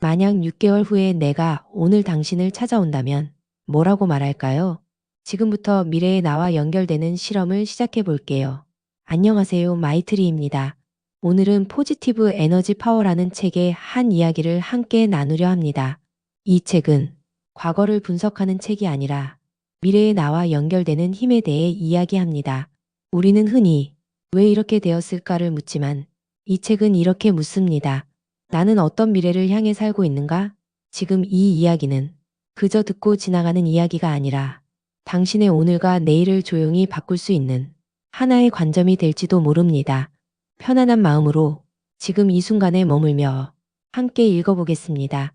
만약 6개월 후에 내가 오늘 당신을 찾아온다면 뭐라고 말할까요? 지금부터 미래의 나와 연결되는 실험을 시작해 볼게요. 안녕하세요, 마이트리입니다. 오늘은 포지티브 에너지 파워라는 책의 한 이야기를 함께 나누려 합니다. 이 책은 과거를 분석하는 책이 아니라 미래의 나와 연결되는 힘에 대해 이야기합니다. 우리는 흔히 왜 이렇게 되었을까를 묻지만 이 책은 이렇게 묻습니다. 나는 어떤 미래를 향해 살고 있는가? 지금 이 이야기는 그저 듣고 지나가는 이야기가 아니라 당신의 오늘과 내일을 조용히 바꿀 수 있는 하나의 관점이 될지도 모릅니다. 편안한 마음으로 지금 이 순간에 머물며 함께 읽어보겠습니다.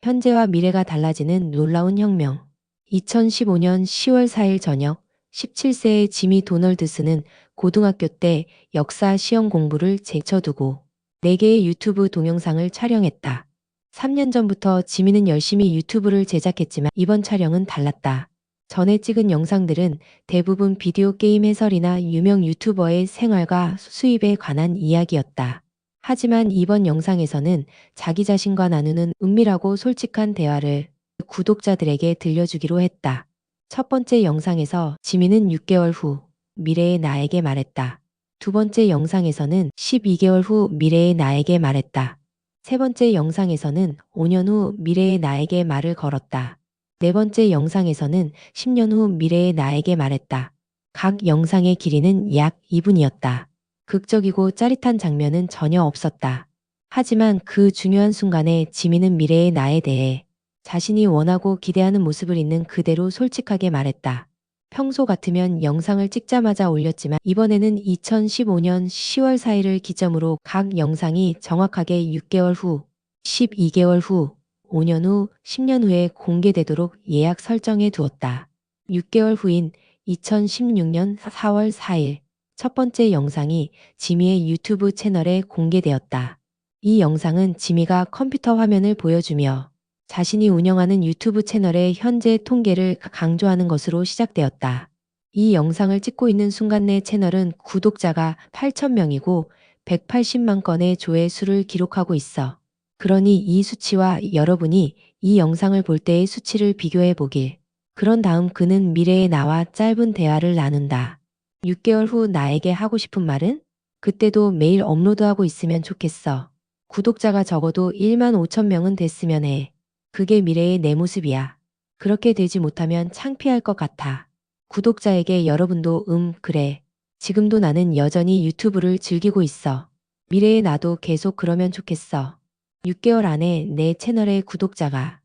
현재와 미래가 달라지는 놀라운 혁명. 2015년 10월 4일 저녁 17세의 지미 도널드스는 고등학교 때 역사 시험 공부를 제쳐두고 4개의 유튜브 동영상을 촬영했다. 3년 전부터 지미는 열심히 유튜브를 제작했지만 이번 촬영은 달랐다. 전에 찍은 영상들은 대부분 비디오 게임 해설이나 유명 유튜버의 생활과 수입에 관한 이야기였다. 하지만 이번 영상에서는 자기 자신과 나누는 은밀하고 솔직한 대화를 구독자들에게 들려주기로 했다. 첫 번째 영상에서 지민은 6개월 후 미래의 나에게 말했다. 두 번째 영상에서는 12개월 후 미래의 나에게 말했다. 세 번째 영상에서는 5년 후 미래의 나에게 말을 걸었다. 네 번째 영상에서는 10년 후 미래의 나에게 말했다. 각 영상의 길이는 약 2분이었다. 극적이고 짜릿한 장면은 전혀 없었다. 하지만 그 중요한 순간에 지민은 미래의 나에 대해 자신이 원하고 기대하는 모습을 있는 그대로 솔직하게 말했다. 평소 같으면 영상을 찍자마자 올렸지만 이번에는 2015년 10월 4일을 기점으로 각 영상이 정확하게 6개월 후, 12개월 후, 5년 후, 10년 후에 공개되도록 예약 설정해 두었다. 6개월 후인 2016년 4월 4일 첫 번째 영상이 지미의 유튜브 채널에 공개되었다. 이 영상은 지미가 컴퓨터 화면을 보여주며 자신이 운영하는 유튜브 채널의 현재 통계를 강조하는 것으로 시작되었다. 이 영상을 찍고 있는 순간 내 채널은 구독자가 8,000명이고 180만 건의 조회수를 기록하고 있어. 그러니 이 수치와 여러분이 이 영상을 볼 때의 수치를 비교해 보길. 그런 다음 그는 미래의 나와 짧은 대화를 나눈다. 6개월 후 나에게 하고 싶은 말은? 그때도 매일 업로드하고 있으면 좋겠어. 구독자가 적어도 1만 5천 명은 됐으면 해. 그게 미래의 내 모습이야. 그렇게 되지 못하면 창피할 것 같아. 구독자에게 여러분도 그래. 지금도 나는 여전히 유튜브를 즐기고 있어. 미래의 나도 계속 그러면 좋겠어. 6개월 안에 내 채널의 구독자가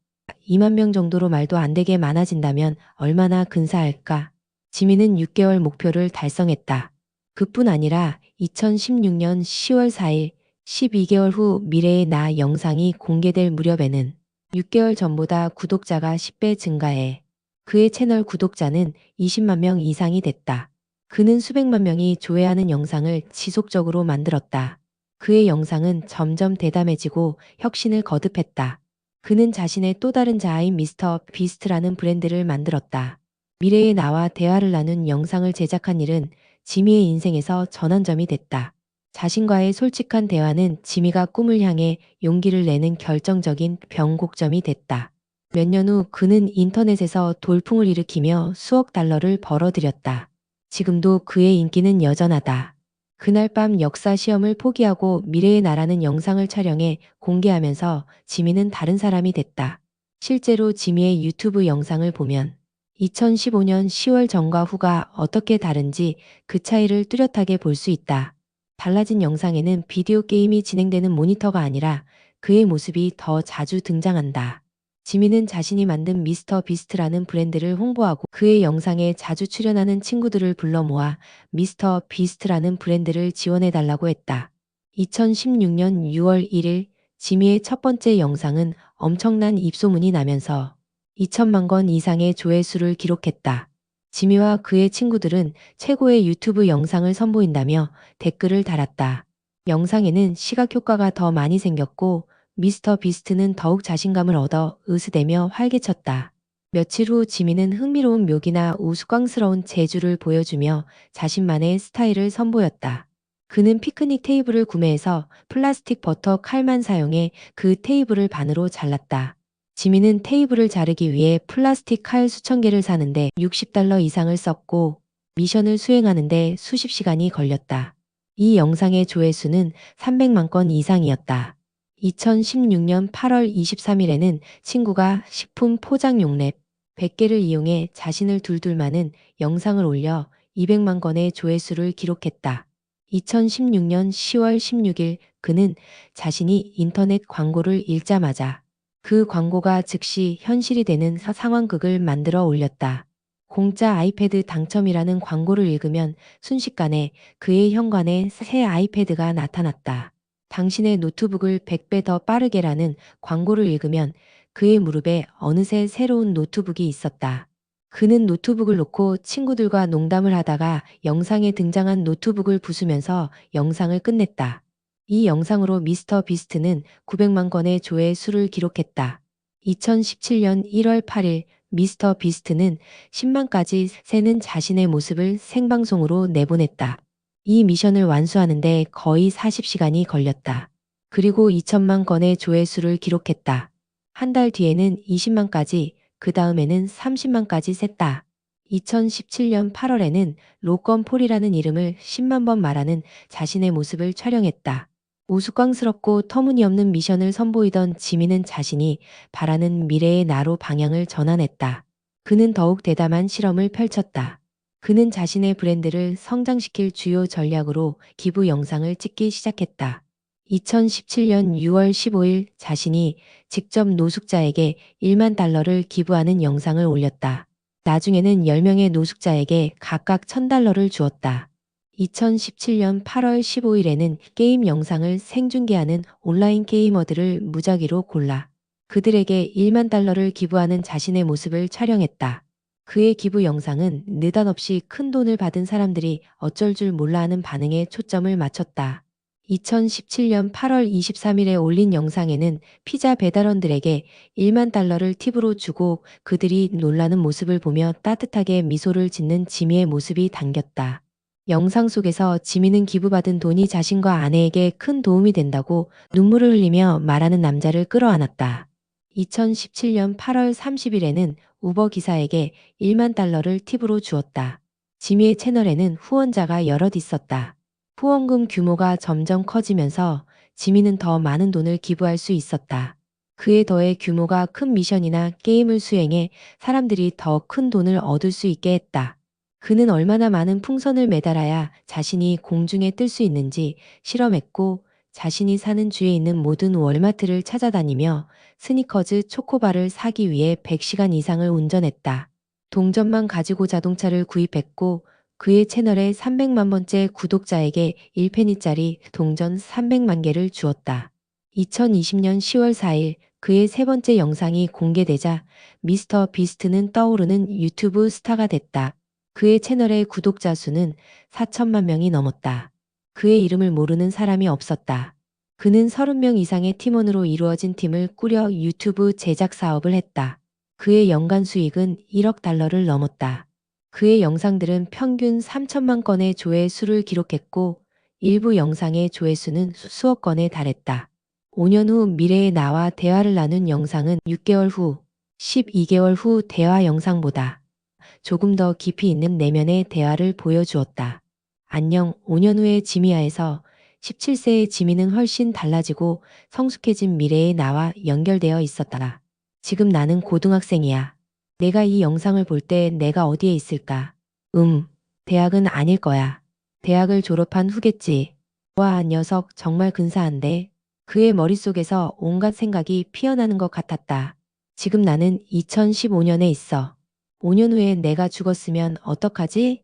2만 명 정도로 말도 안 되게 많아진다면 얼마나 근사할까? 지민은 6개월 목표를 달성했다. 그뿐 아니라 2016년 10월 4일 12개월 후 미래의 나 영상이 공개될 무렵에는 6개월 전보다 구독자가 10배 증가해 그의 채널 구독자는 20만 명 이상이 됐다. 그는 수백만 명이 조회하는 영상을 지속적으로 만들었다. 그의 영상은 점점 대담해지고 혁신을 거듭했다. 그는 자신의 또 다른 자아인 미스터 비스트라는 브랜드를 만들었다. 미래의 나와 대화를 나눈 영상을 제작한 일은 지미의 인생에서 전환점이 됐다. 자신과의 솔직한 대화는 지미가 꿈을 향해 용기를 내는 결정적인 변곡점이 됐다. 몇 년 후 그는 인터넷에서 돌풍을 일으키며 수억 달러를 벌어들였다. 지금도 그의 인기는 여전하다. 그날 밤 역사 시험을 포기하고 미래의 나라는 영상을 촬영해 공개하면서 지미는 다른 사람이 됐다. 실제로 지미의 유튜브 영상을 보면 2015년 10월 전과 후가 어떻게 다른지 그 차이를 뚜렷하게 볼 수 있다. 달라진 영상에는 비디오 게임이 진행되는 모니터가 아니라 그의 모습이 더 자주 등장한다. 지미는 자신이 만든 미스터 비스트라는 브랜드를 홍보하고 그의 영상에 자주 출연하는 친구들을 불러 모아 미스터 비스트라는 브랜드를 지원해달라고 했다. 2016년 6월 1일 지미의 첫 번째 영상은 엄청난 입소문이 나면서 2천만 건 이상의 조회수를 기록했다. 지미와 그의 친구들은 최고의 유튜브 영상을 선보인다며 댓글을 달았다. 영상에는 시각 효과가 더 많이 생겼고 미스터 비스트는 더욱 자신감을 얻어 으스대며 활개쳤다. 며칠 후 지미는 흥미로운 묘기나 우스꽝스러운 재주를 보여주며 자신만의 스타일을 선보였다. 그는 피크닉 테이블을 구매해서 플라스틱 버터 칼만 사용해 그 테이블을 반으로 잘랐다. 지미는 테이블을 자르기 위해 플라스틱 칼 수천 개를 사는데 $60 이상을 썼고 미션을 수행하는데 수십 시간이 걸렸다. 이 영상의 조회수는 300만 건 이상이었다. 2016년 8월 23일에는 친구가 식품 포장 용랩 100개를 이용해 자신을 둘둘 마는 영상을 올려 200만 건의 조회수를 기록했다. 2016년 10월 16일 그는 자신이 인터넷 광고를 읽자마자 그 광고가 즉시 현실이 되는 상황극을 만들어 올렸다. 공짜 아이패드 당첨이라는 광고를 읽으면 순식간에 그의 현관에 새 아이패드가 나타났다. 당신의 노트북을 100배 더 빠르게라는 광고를 읽으면 그의 무릎에 어느새 새로운 노트북이 있었다. 그는 노트북을 놓고 친구들과 농담을 하다가 영상에 등장한 노트북을 부수면서 영상을 끝냈다. 이 영상으로 미스터 비스트는 900만 건의 조회수를 기록했다. 2017년 1월 8일 미스터 비스트는 10만까지 세는 자신의 모습을 생방송으로 내보냈다. 이 미션을 완수하는데 거의 40시간이 걸렸다. 그리고 2천만 건의 조회수를 기록했다. 한 달 뒤에는 20만까지, 그 다음에는 30만까지 셌다. 2017년 8월에는 로건 폴이라는 이름을 10만 번 말하는 자신의 모습을 촬영했다. 우스꽝스럽고 터무니없는 미션을 선보이던 지미는 자신이 바라는 미래의 나로 방향을 전환했다. 그는 더욱 대담한 실험을 펼쳤다. 그는 자신의 브랜드를 성장시킬 주요 전략으로 기부 영상을 찍기 시작했다. 2017년 6월 15일 자신이 직접 노숙자에게 $10,000를 기부하는 영상을 올렸다. 나중에는 10명의 노숙자에게 각각 $1,000를 주었다. 2017년 8월 15일에는 게임 영상을 생중계하는 온라인 게이머들을 무작위로 골라 그들에게 $10,000를 기부하는 자신의 모습을 촬영했다. 그의 기부 영상은 느닷없이 큰 돈을 받은 사람들이 어쩔 줄 몰라 하는 반응에 초점을 맞췄다. 2017년 8월 23일에 올린 영상에는 피자 배달원들에게 $10,000를 팁으로 주고 그들이 놀라는 모습을 보며 따뜻하게 미소를 짓는 지미의 모습이 담겼다. 영상 속에서 지미는 기부받은 돈이 자신과 아내에게 큰 도움이 된다고 눈물을 흘리며 말하는 남자를 끌어안았다. 2017년 8월 30일에는 우버 기사에게 $10,000를 팁으로 주었다. 지미의 채널에는 후원자가 여럿 있었다. 후원금 규모가 점점 커지면서 지미는 더 많은 돈을 기부할 수 있었다. 그에 더해 규모가 큰 미션이나 게임을 수행해 사람들이 더 큰 돈을 얻을 수 있게 했다. 그는 얼마나 많은 풍선을 매달아야 자신이 공중에 뜰 수 있는지 실험했고 자신이 사는 주에 있는 모든 월마트를 찾아다니며 스니커즈 초코바를 사기 위해 100시간 이상을 운전했다. 동전만 가지고 자동차를 구입했고 그의 채널에 300만 번째 구독자에게 1페니짜리 동전 300만 개를 주었다. 2020년 10월 4일 그의 세 번째 영상이 공개되자 미스터 비스트는 떠오르는 유튜브 스타가 됐다. 그의 채널의 구독자 수는 4천만 명이 넘었다. 그의 이름을 모르는 사람이 없었다. 그는 30명 이상의 팀원으로 이루어진 팀을 꾸려 유튜브 제작 사업을 했다. 그의 연간 수익은 $1억 넘었다. 그의 영상들은 평균 3천만 건의 조회수를 기록했고 일부 영상의 조회수는 수억 건에 달했다. 5년 후 미래의 나와 대화를 나눈 영상은 6개월 후, 12개월 후 대화 영상보다 조금 더 깊이 있는 내면의 대화를 보여주었다. 안녕, 5년 후의 지미야에서 17세의 지미는 훨씬 달라지고 성숙해진 미래의 나와 연결되어 있었다. 지금 나는 고등학생이야. 내가 이 영상을 볼 때 내가 어디에 있을까? 대학은 아닐 거야. 대학을 졸업한 후겠지. 와, 녀석 정말 근사한데. 그의 머릿속에서 온갖 생각이 피어나는 것 같았다. 지금 나는 2015년에 있어. 5년 후에 내가 죽었으면 어떡하지?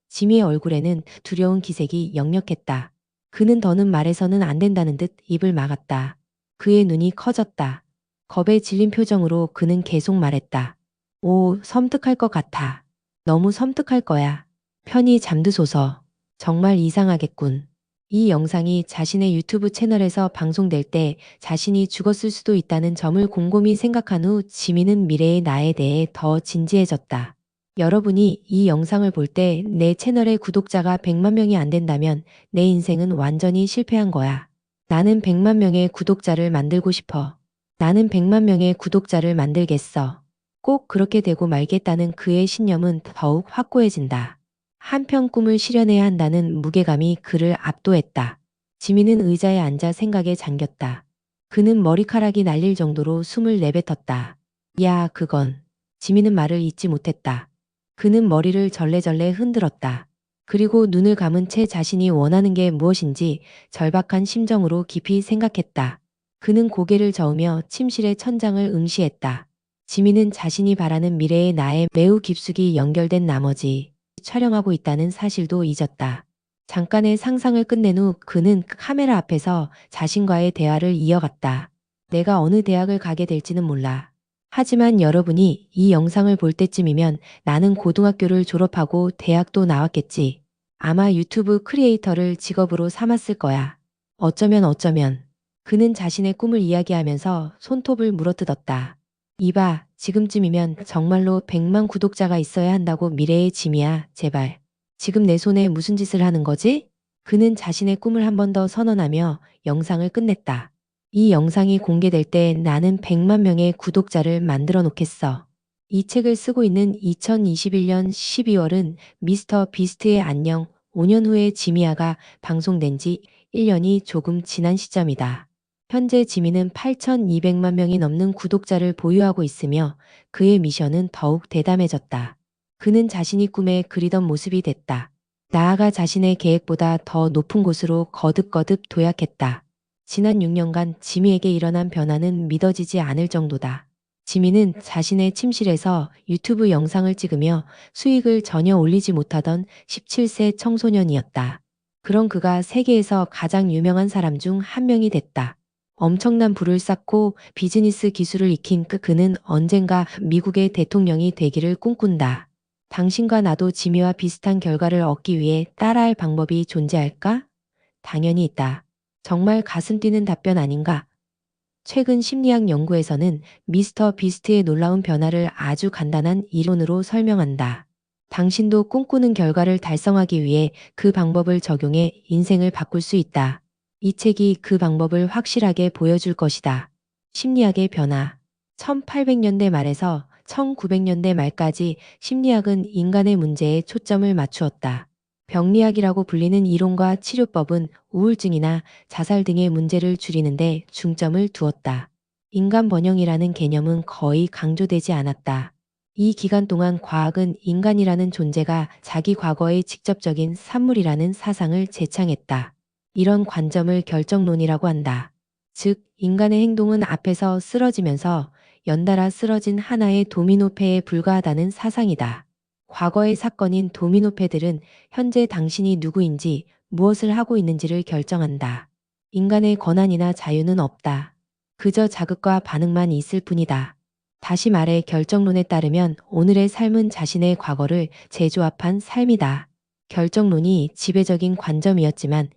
지미의 얼굴에는 두려운 기색이 역력했다. 그는 더는 말해서는 안 된다는 듯 입을 막았다. 그의 눈이 커졌다. 겁에 질린 표정으로 그는 계속 말했다. 오, 섬뜩할 것 같아. 너무 섬뜩할 거야. 편히 잠드소서. 정말 이상하겠군. 이 영상이 자신의 유튜브 채널에서 방송될 때 자신이 죽었을 수도 있다는 점을 곰곰이 생각한 후 지미는 미래의 나에 대해 더 진지해졌다. 여러분이 이 영상을 볼 때 내 채널의 구독자가 100만 명이 안 된다면 내 인생은 완전히 실패한 거야. 나는 100만 명의 구독자를 만들고 싶어. 나는 100만 명의 구독자를 만들겠어. 꼭 그렇게 되고 말겠다는 그의 신념은 더욱 확고해진다. 한편 꿈을 실현해야 한다는 무게감이 그를 압도했다. 지민은 의자에 앉아 생각에 잠겼다. 그는 머리카락이 날릴 정도로 숨을 내뱉었다. 야, 그건. 지민은 말을 잇지 못했다. 그는 머리를 절레절레 흔들었다. 그리고 눈을 감은 채 자신이 원하는 게 무엇인지 절박한 심정으로 깊이 생각했다. 그는 고개를 저으며 침실의 천장을 응시했다. 지민은 자신이 바라는 미래의 나에 매우 깊숙이 연결된 나머지 촬영하고 있다는 사실도 잊었다. 잠깐의 상상을 끝낸 후 그는 카메라 앞에서 자신과의 대화를 이어갔다. 내가 어느 대학을 가게 될지는 몰라. 하지만 여러분이 이 영상을 볼 때쯤이면 나는 고등학교를 졸업하고 대학도 나왔겠지. 아마 유튜브 크리에이터를 직업으로 삼았을 거야. 어쩌면. 그는 자신의 꿈을 이야기하면서 손톱을 물어뜯었다. 이봐, 지금쯤이면 정말로 100만 구독자가 있어야 한다고 미래의 짐이야, 제발. 지금 내 손에 무슨 짓을 하는 거지? 그는 자신의 꿈을 한 번 더 선언하며 영상을 끝냈다. 이 영상이 공개될 때 나는 100만 명의 구독자를 만들어 놓겠어. 이 책을 쓰고 있는 2021년 12월은 미스터 비스트의 안녕 5년 후의 지미아가 방송된 지 1년이 조금 지난 시점이다. 현재 지미는 8,200만 명이 넘는 구독자를 보유하고 있으며 그의 미션은 더욱 대담해졌다. 그는 자신이 꿈에 그리던 모습이 됐다. 나아가 자신의 계획보다 더 높은 곳으로 거듭거듭 도약했다. 지난 6년간 지미에게 일어난 변화는 믿어지지 않을 정도다. 지미는 자신의 침실에서 유튜브 영상을 찍으며 수익을 전혀 올리지 못하던 17세 청소년이었다. 그런 그가 세계에서 가장 유명한 사람 중 한 명이 됐다. 엄청난 부를 쌓고 비즈니스 기술을 익힌 그는 언젠가 미국의 대통령이 되기를 꿈꾼다. 당신과 나도 지미와 비슷한 결과를 얻기 위해 따라할 방법이 존재할까? 당연히 있다. 정말 가슴 뛰는 답변 아닌가? 최근 심리학 연구에서는 미스터 비스트의 놀라운 변화를 아주 간단한 이론으로 설명한다. 당신도 꿈꾸는 결과를 달성하기 위해 그 방법을 적용해 인생을 바꿀 수 있다. 이 책이 그 방법을 확실하게 보여줄 것이다. 심리학의 변화. 1800년대 말에서 1900년대 말까지 심리학은 인간의 문제에 초점을 맞추었다. 병리학이라고 불리는 이론과 치료법은 우울증이나 자살 등의 문제를 줄이는데 중점을 두었다. 인간 번영이라는 개념은 거의 강조되지 않았다. 이 기간 동안 과학은 인간이라는 존재가 자기 과거의 직접적인 산물이라는 사상을 재창했다. 이런 관점을 결정론이라고 한다. 즉, 인간의 행동은 앞에서 쓰러지면서 연달아 쓰러진 하나의 도미노패에 불과하다는 사상이다. 과거의 사건인 도미노패들은 현재 당신이 누구인지 무엇을 하고 있는지를 결정한다. 인간의 권한이나 자유는 없다. 그저 자극과 반응만 있을 뿐이다. 다시 말해 결정론에 따르면 오늘의 삶은 자신의 과거를 재조합한 삶이다. 결정론이 지배적인 관점이었지만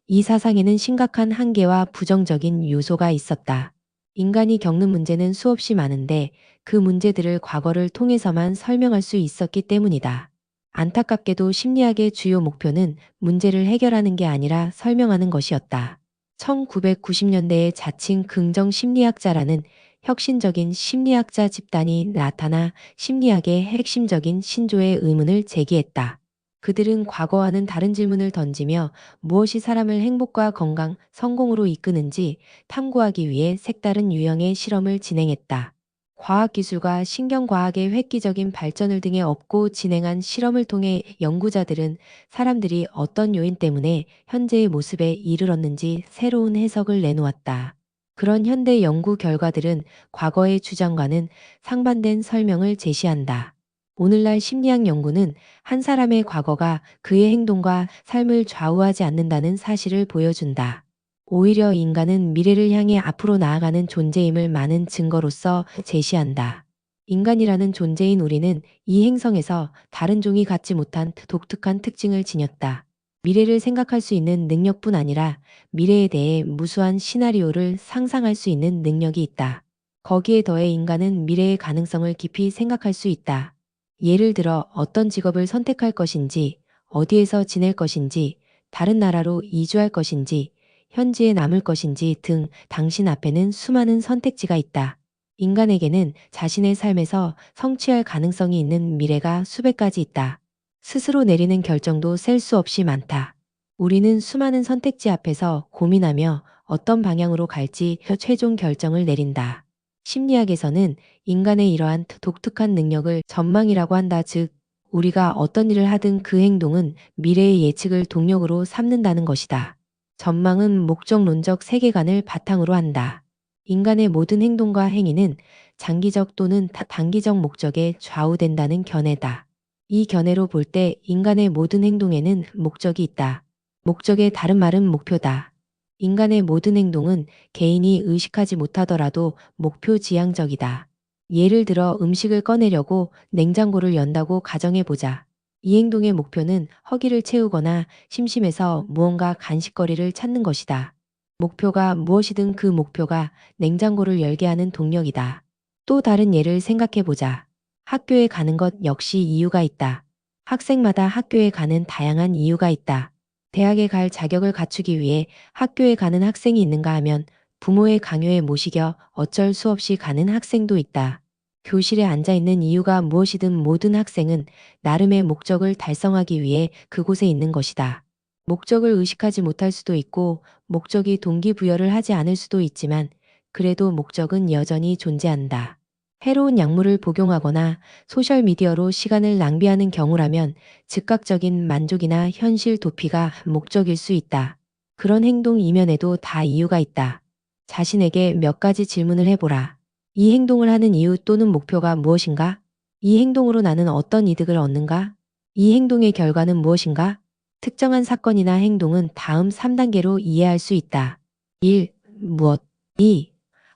이 사상에는 심각한 한계와 부정적인 요소가 있었다. 인간이 겪는 문제는 수없이 많은데 그 문제들을 과거를 통해서만 설명할 수 있었기 때문이다. 안타깝게도 심리학의 주요 목표는 문제를 해결하는 게 아니라 설명하는 것이었다. 1990년대에 자칭 긍정 심리학자라는 혁신적인 심리학자 집단이 나타나 심리학의 핵심적인 신조의 의문을 제기했다. 그들은 과거와는 다른 질문을 던지며 무엇이 사람을 행복과 건강, 성공으로 이끄는지 탐구하기 위해 색다른 유형의 실험을 진행했다. 과학기술과 신경과학의 획기적인 발전을 등에 업고 진행한 실험을 통해 연구자들은 사람들이 어떤 요인 때문에 현재의 모습에 이르렀는지 새로운 해석을 내놓았다. 그런 현대 연구 결과들은 과거의 주장과는 상반된 설명을 제시한다. 오늘날 심리학 연구는 한 사람의 과거가 그의 행동과 삶을 좌우하지 않는다는 사실을 보여준다. 오히려 인간은 미래를 향해 앞으로 나아가는 존재임을 많은 증거로서 제시한다. 인간이라는 존재인 우리는 이 행성에서 다른 종이 갖지 못한 독특한 특징을 지녔다. 미래를 생각할 수 있는 능력뿐 아니라 미래에 대해 무수한 시나리오를 상상할 수 있는 능력이 있다. 거기에 더해 인간은 미래의 가능성을 깊이 생각할 수 있다. 예를 들어 어떤 직업을 선택할 것인지, 어디에서 지낼 것인지, 다른 나라로 이주할 것인지, 현지에 남을 것인지 등 당신 앞에는 수많은 선택지가 있다. 인간에게는 자신의 삶에서 성취할 가능성이 있는 미래가 수백 가지 있다. 스스로 내리는 결정도 셀 수 없이 많다. 우리는 수많은 선택지 앞에서 고민하며 어떤 방향으로 갈지 최종 결정을 내린다. 심리학에서는 인간의 이러한 독특한 능력을 전망이라고 한다. 즉, 우리가 어떤 일을 하든 그 행동은 미래의 예측을 동력으로 삼는다는 것이다. 전망은 목적론적 세계관을 바탕으로 한다. 인간의 모든 행동과 행위는 장기적 또는 단기적 목적에 좌우된다는 견해다. 이 견해로 볼 때 인간의 모든 행동에는 목적이 있다. 목적의 다른 말은 목표다. 인간의 모든 행동은 개인이 의식하지 못하더라도 목표 지향적이다. 예를 들어 음식을 꺼내려고 냉장고를 연다고 가정해보자. 이 행동의 목표는 허기를 채우거나 심심해서 무언가 간식거리를 찾는 것이다. 목표가 무엇이든 그 목표가 냉장고를 열게 하는 동력이다. 또 다른 예를 생각해보자. 학교에 가는 것 역시 이유가 있다. 학생마다 학교에 가는 다양한 이유가 있다. 대학에 갈 자격을 갖추기 위해 학교에 가는 학생이 있는가 하면 부모의 강요에 못 이겨 어쩔 수 없이 가는 학생도 있다. 교실에 앉아 있는 이유가 무엇이든 모든 학생은 나름의 목적을 달성하기 위해 그곳에 있는 것이다. 목적을 의식하지 못할 수도 있고 목적이 동기부여를 하지 않을 수도 있지만 그래도 목적은 여전히 존재한다. 해로운 약물을 복용하거나 소셜미디어로 시간을 낭비하는 경우라면 즉각적인 만족이나 현실 도피가 목적일 수 있다. 그런 행동 이면에도 다 이유가 있다. 자신에게 몇 가지 질문을 해보라. 이 행동을 하는 이유 또는 목표가 무엇인가? 이 행동으로 나는 어떤 이득을 얻는가? 이 행동의 결과는 무엇인가? 특정한 사건이나 행동은 다음 3단계로 이해할 수 있다. 1. 무엇? 2.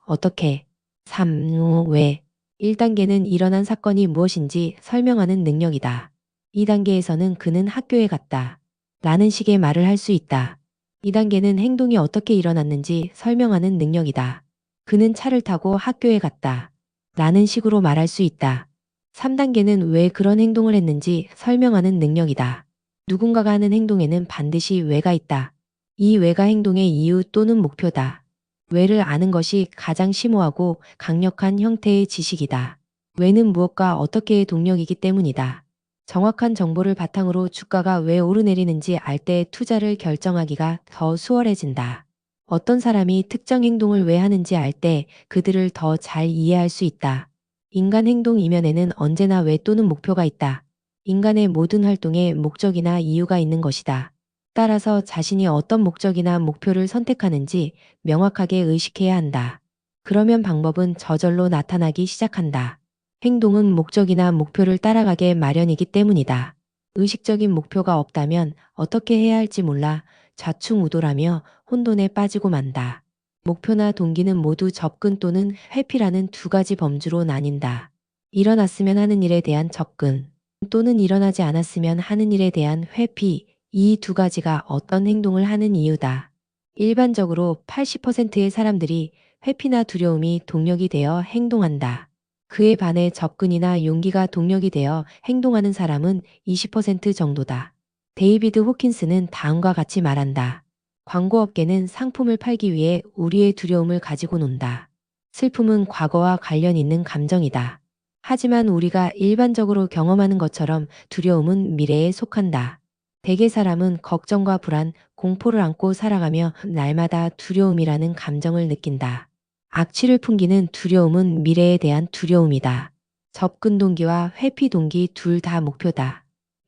어떻게? 3. 왜? 1단계는 일어난 사건이 무엇인지 설명하는 능력이다. 2단계에서는 그는 학교에 갔다. 라는 식의 말을 할 수 있다. 2단계는 행동이 어떻게 일어났는지 설명하는 능력이다. 그는 차를 타고 학교에 갔다. 라는 식으로 말할 수 있다. 3단계는 왜 그런 행동을 했는지 설명하는 능력이다. 누군가가 하는 행동에는 반드시 왜가 있다. 이 왜가 행동의 이유 또는 목표다. 왜를 아는 것이 가장 심오하고 강력한 형태의 지식이다. 왜는 무엇과 어떻게의 동력이기 때문이다. 정확한 정보를 바탕으로 주가가 왜 오르내리는지 알 때 투자를 결정하기가 더 수월해진다. 어떤 사람이 특정 행동을 왜 하는지 알 때 그들을 더 잘 이해할 수 있다. 인간 행동 이면에는 언제나 왜 또는 목표가 있다. 인간의 모든 활동에 목적이나 이유가 있는 것이다. 따라서 자신이 어떤 목적이나 목표를 선택하는지 명확하게 의식해야 한다. 그러면 방법은 저절로 나타나기 시작한다. 행동은 목적이나 목표를 따라가게 마련이기 때문이다. 의식적인 목표가 없다면 어떻게 해야 할지 몰라 좌충우돌하며 혼돈에 빠지고 만다. 목표나 동기는 모두 접근 또는 회피라는 두 가지 범주로 나뉜다. 일어났으면 하는 일에 대한 접근 또는 일어나지 않았으면 하는 일에 대한 회피, 이 두 가지가 어떤 행동을 하는 이유다. 일반적으로 80%의 사람들이 회피나 두려움이 동력이 되어 행동한다. 그에 반해 접근이나 용기가 동력이 되어 행동하는 사람은 20% 정도다. 데이비드 호킨스는 다음과 같이 말한다. 광고업계는 상품을 팔기 위해 우리의 두려움을 가지고 논다. 슬픔은 과거와 관련 있는 감정이다. 하지만 우리가 일반적으로 경험하는 것처럼 두려움은 미래에 속한다. 대개 사람은 걱정과 불안, 공포를 안고 살아가며 날마다 두려움이라는 감정을 느낀다. 악취를 풍기는 두려움은 미래에 대한 두려움이다. 접근 동기와 회피 동기 둘 다 목표다.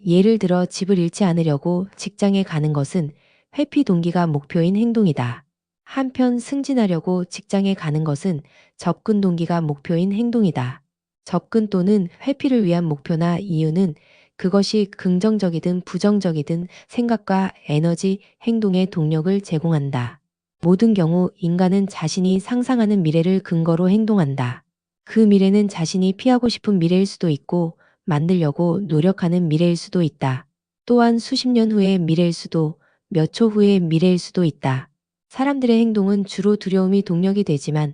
예를 들어 집을 잃지 않으려고 직장에 가는 것은 회피 동기가 목표인 행동이다. 한편 승진하려고 직장에 가는 것은 접근 동기가 목표인 행동이다. 접근 또는 회피를 위한 목표나 이유는 그것이 긍정적이든 부정적이든 생각과 에너지, 행동의 동력을 제공한다. 모든 경우 인간은 자신이 상상하는 미래를 근거로 행동한다. 그 미래는 자신이 피하고 싶은 미래일 수도 있고 만들려고 노력하는 미래일 수도 있다. 또한 수십 년 후의 미래일 수도, 몇 초 후의 미래일 수도 있다. 사람들의 행동은 주로 두려움이 동력이 되지만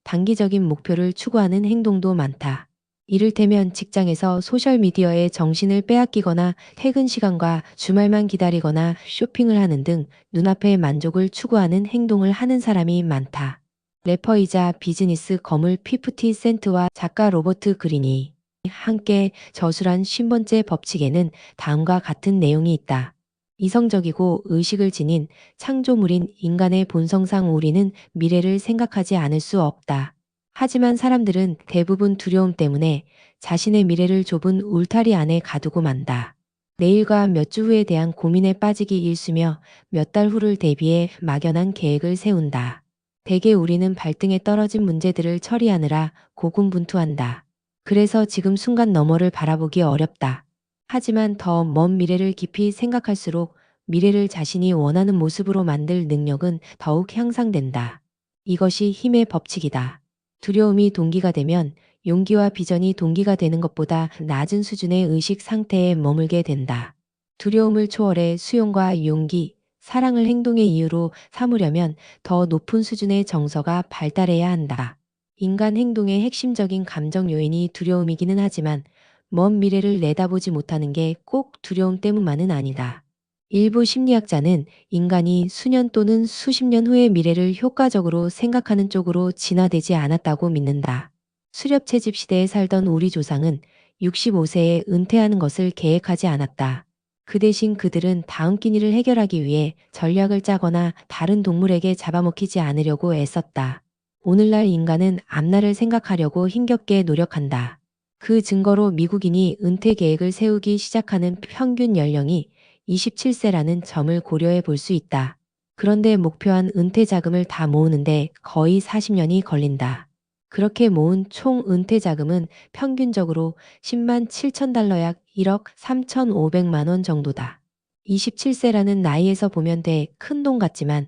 단기적인 목표를 추구하는 행동도 많다. 이를테면 직장에서 소셜미디어에 정신을 빼앗기거나 퇴근 시간과 주말만 기다리거나 쇼핑을 하는 등 눈앞의 만족을 추구하는 행동을 하는 사람이 많다. 래퍼이자 비즈니스 거물 50센트와 작가 로버트 그린이 함께 저술한 50번째 법칙에는 다음과 같은 내용이 있다. 이성적이고 의식을 지닌 창조물인 인간의 본성상 우리는 미래를 생각하지 않을 수 없다. 하지만 사람들은 대부분 두려움 때문에 자신의 미래를 좁은 울타리 안에 가두고 만다. 내일과 몇 주 후에 대한 고민에 빠지기 일쑤며 몇 달 후를 대비해 막연한 계획을 세운다. 대개 우리는 발등에 떨어진 문제들을 처리하느라 고군분투한다. 그래서 지금 순간 너머를 바라보기 어렵다. 하지만 더 먼 미래를 깊이 생각할수록 미래를 자신이 원하는 모습으로 만들 능력은 더욱 향상된다. 이것이 힘의 법칙이다. 두려움이 동기가 되면 용기와 비전이 동기가 되는 것보다 낮은 수준의 의식 상태에 머물게 된다. 두려움을 초월해 수용과 용기, 사랑을 행동의 이유로 삼으려면 더 높은 수준의 정서가 발달해야 한다. 인간 행동의 핵심적인 감정 요인이 두려움이기는 하지만 먼 미래를 내다보지 못하는 게 꼭 두려움 때문만은 아니다. 일부 심리학자는 인간이 수년 또는 수십 년 후의 미래를 효과적으로 생각하는 쪽으로 진화되지 않았다고 믿는다. 수렵 채집 시대에 살던 우리 조상은 65세에 은퇴하는 것을 계획하지 않았다. 그 대신 그들은 다음 끼니를 해결하기 위해 전략을 짜거나 다른 동물에게 잡아먹히지 않으려고 애썼다. 오늘날 인간은 앞날을 생각하려고 힘겹게 노력한다. 그 증거로 미국인이 은퇴 계획을 세우기 시작하는 평균 연령이 27세라는 점을 고려해 볼 수 있다. 그런데 목표한 은퇴 자금을 다 모으는데 거의 40년이 걸린다. 그렇게 모은 총 은퇴 자금은 평균적으로 10만 7천 달러 약 1억 3,500만 원 정도다. 27세라는 나이에서 보면 큰 돈 같지만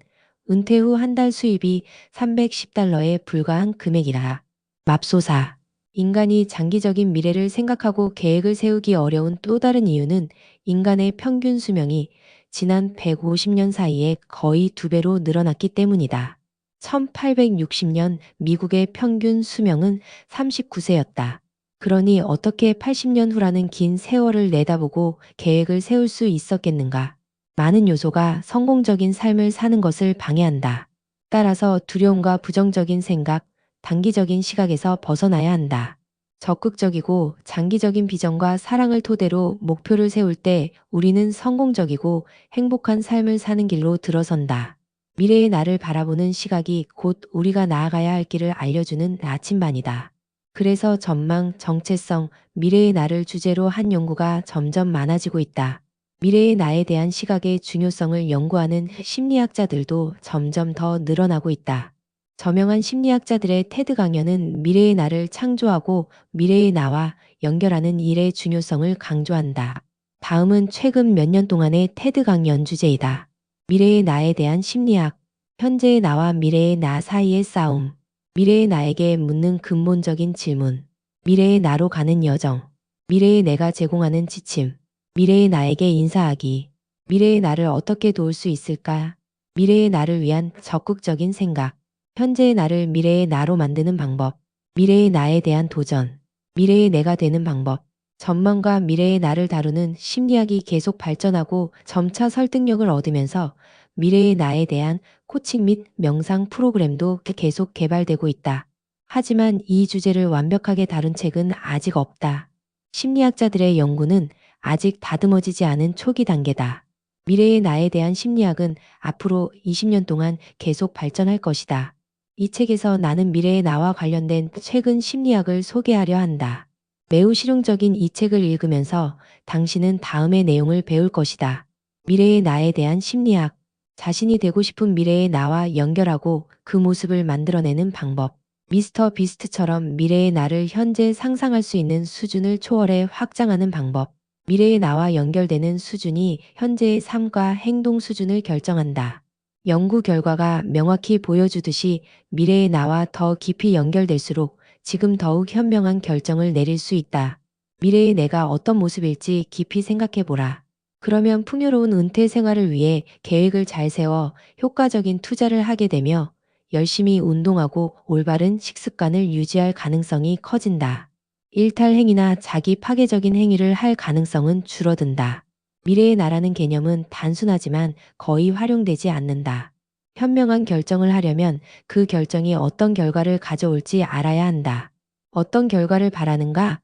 은퇴 후 한 달 수입이 310달러에 불과한 금액이라. 맙소사. 인간이 장기적인 미래를 생각하고 계획을 세우기 어려운 또 다른 이유는 인간의 평균 수명이 지난 150년 사이에 거의 2배로 늘어났기 때문이다. 1860년 미국의 평균 수명은 39세였다. 그러니 어떻게 80년 후라는 긴 세월을 내다보고 계획을 세울 수 있었겠는가? 많은 요소가 성공적인 삶을 사는 것을 방해한다. 따라서 두려움과 부정적인 생각, 단기적인 시각에서 벗어나야 한다. 적극적이고 장기적인 비전과 사랑을 토대로 목표를 세울 때 우리는 성공적이고 행복한 삶을 사는 길로 들어선다. 미래의 나를 바라보는 시각이 곧 우리가 나아가야 할 길을 알려주는 나침반이다. 그래서 전망, 정체성, 미래의 나를 주제로 한 연구가 점점 많아지고 있다. 미래의 나에 대한 시각의 중요성을 연구하는 심리학자들도 점점 더 늘어나고 있다. 저명한 심리학자들의 테드 강연은 미래의 나를 창조하고 미래의 나와 연결하는 일의 중요성을 강조한다. 다음은 최근 몇 년 동안의 테드 강연 주제이다. 미래의 나에 대한 심리학, 현재의 나와 미래의 나 사이의 싸움, 미래의 나에게 묻는 근본적인 질문, 미래의 나로 가는 여정, 미래의 내가 제공하는 지침, 미래의 나에게 인사하기, 미래의 나를 어떻게 도울 수 있을까? 미래의 나를 위한 적극적인 생각, 현재의 나를 미래의 나로 만드는 방법, 미래의 나에 대한 도전, 미래의 내가 되는 방법, 전망과 미래의 나를 다루는 심리학이 계속 발전하고 점차 설득력을 얻으면서 미래의 나에 대한 코칭 및 명상 프로그램도 계속 개발되고 있다. 하지만 이 주제를 완벽하게 다룬 책은 아직 없다. 심리학자들의 연구는 아직 다듬어지지 않은 초기 단계다. 미래의 나에 대한 심리학은 앞으로 20년 동안 계속 발전할 것이다. 이 책에서 나는 미래의 나와 관련된 최근 심리학을 소개하려 한다. 매우 실용적인 이 책을 읽으면서 당신은 다음의 내용을 배울 것이다. 미래의 나에 대한 심리학, 자신이 되고 싶은 미래의 나와 연결하고 그 모습을 만들어내는 방법, 미스터 비스트처럼 미래의 나를 현재 상상할 수 있는 수준을 초월해 확장하는 방법, 미래의 나와 연결되는 수준이 현재의 삶과 행동 수준을 결정한다. 연구 결과가 명확히 보여주듯이 미래의 나와 더 깊이 연결될수록 지금 더욱 현명한 결정을 내릴 수 있다. 미래의 내가 어떤 모습일지 깊이 생각해보라. 그러면 풍요로운 은퇴 생활을 위해 계획을 잘 세워 효과적인 투자를 하게 되며 열심히 운동하고 올바른 식습관을 유지할 가능성이 커진다. 일탈 행위나 자기 파괴적인 행위를 할 가능성은 줄어든다. 미래의 나라는 개념은 단순하지만 거의 활용되지 않는다. 현명한 결정을 하려면 그 결정이 어떤 결과를 가져올지 알아야 한다. 어떤 결과를 바라는가?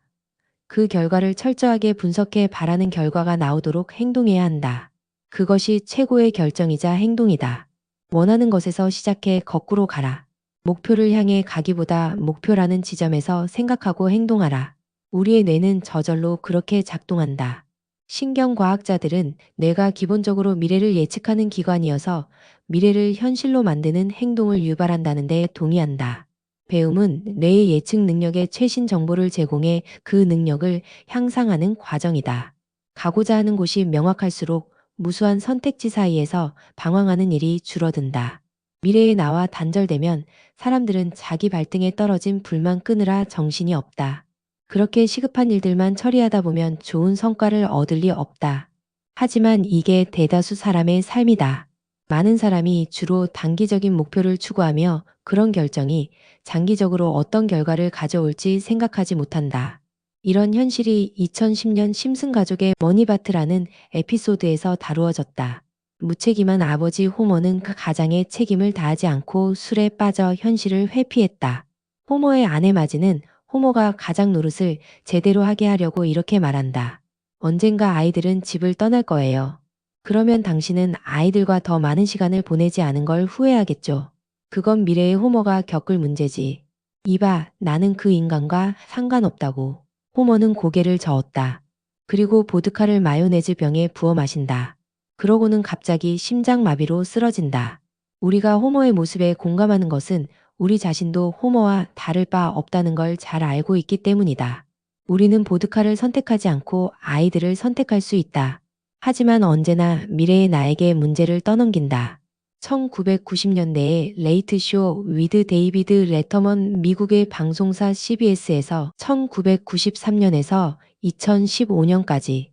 그 결과를 철저하게 분석해 바라는 결과가 나오도록 행동해야 한다. 그것이 최고의 결정이자 행동이다. 원하는 것에서 시작해 거꾸로 가라. 목표를 향해 가기보다 목표라는 지점에서 생각하고 행동하라. 우리의 뇌는 저절로 그렇게 작동한다. 신경과학자들은 뇌가 기본적으로 미래를 예측하는 기관이어서 미래를 현실로 만드는 행동을 유발한다는 데 동의한다. 배움은 뇌의 예측 능력의 최신 정보를 제공해 그 능력을 향상하는 과정이다. 가고자 하는 곳이 명확할수록 무수한 선택지 사이에서 방황하는 일이 줄어든다. 미래의 나와 단절되면 사람들은 자기 발등에 떨어진 불만 끄느라 정신이 없다. 그렇게 시급한 일들만 처리하다 보면 좋은 성과를 얻을 리 없다. 하지만 이게 대다수 사람의 삶이다. 많은 사람이 주로 단기적인 목표를 추구하며 그런 결정이 장기적으로 어떤 결과를 가져올지 생각하지 못한다. 이런 현실이 2010년 심슨 가족의 머니바트라는 에피소드에서 다루어졌다. 무책임한 아버지 호머는 그 가장의 책임을 다하지 않고 술에 빠져 현실을 회피했다. 호머의 아내 마지는 호머가 가장 노릇을 제대로 하게 하려고 이렇게 말한다. 언젠가 아이들은 집을 떠날 거예요. 그러면 당신은 아이들과 더 많은 시간을 보내지 않은 걸 후회하겠죠. 그건 미래의 호머가 겪을 문제지. 이봐, 나는 그 인간과 상관없다고. 호머는 고개를 저었다. 그리고 보드카를 마요네즈 병에 부어 마신다. 그러고는 갑자기 심장마비로 쓰러진다. 우리가 호머의 모습에 공감하는 것은 우리 자신도 호머와 다를 바 없다는 걸 잘 알고 있기 때문이다. 우리는 보드카를 선택하지 않고 아이들을 선택할 수 있다. 하지만 언제나 미래의 나에게 문제를 떠넘긴다. 1990년대에 레이트 쇼 위드 데이비드 레터먼 미국의 방송사 CBS에서 1993년에서 2015년까지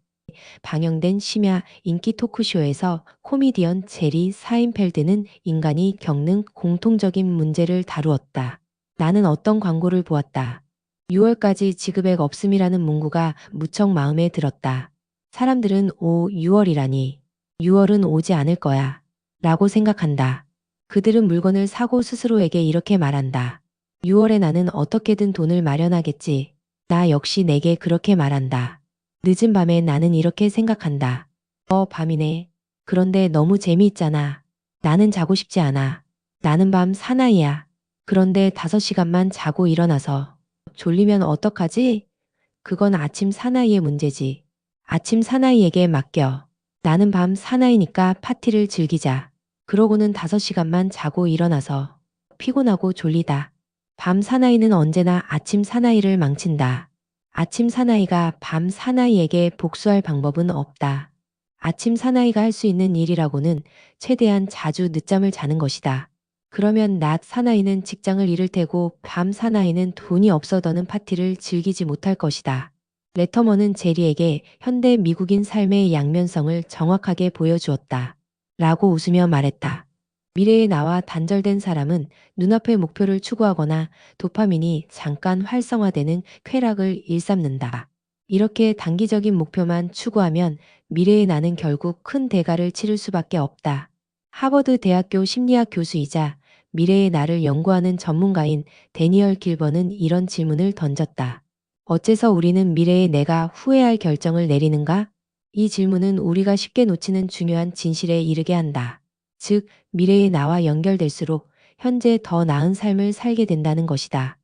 방영된 심야 인기 토크쇼에서 코미디언 제리 사인펠드는 인간이 겪는 공통적인 문제를 다루었다. 나는 어떤 광고를 보았다. 6월까지 지급액 없음이라는 문구가 무척 마음에 들었다. 사람들은 6월이라니. 6월은 오지 않을 거야. 라고 생각한다. 그들은 물건을 사고 스스로에게 이렇게 말한다. 6월에 나는 어떻게든 돈을 마련하겠지. 나 역시 내게 그렇게 말한다. 늦은 밤에 나는 이렇게 생각한다. 밤이네. 그런데 너무 재미있잖아. 나는 자고 싶지 않아. 나는 밤 사나이야. 그런데 5시간만 자고 일어나서 졸리면 어떡하지? 그건 아침 사나이의 문제지. 아침 사나이에게 맡겨. 나는 밤 사나이니까 파티를 즐기자. 그러고는 5시간만 자고 일어나서 피곤하고 졸리다. 밤 사나이는 언제나 아침 사나이를 망친다. 아침 사나이가 밤 사나이에게 복수할 방법은 없다. 아침 사나이가 할 수 있는 일이라고는 최대한 자주 늦잠을 자는 것이다. 그러면 낮 사나이는 직장을 잃을 테고 밤 사나이는 돈이 없어더는 파티를 즐기지 못할 것이다. 레터먼은 제리에게 현대 미국인 삶의 양면성을 정확하게 보여주었다. 라고 웃으며 말했다. 미래의 나와 단절된 사람은 눈앞의 목표를 추구하거나 도파민이 잠깐 활성화되는 쾌락을 일삼는다. 이렇게 단기적인 목표만 추구하면 미래의 나는 결국 큰 대가를 치를 수밖에 없다. 하버드 대학교 심리학 교수이자 미래의 나를 연구하는 전문가인 데니얼 길버는 이런 질문을 던졌다. 어째서 우리는 미래의 내가 후회할 결정을 내리는가? 이 질문은 우리가 쉽게 놓치는 중요한 진실에 이르게 한다. 즉, 미래의 나와 연결될수록 현재 더 나은 삶을 살게 된다는 것이다.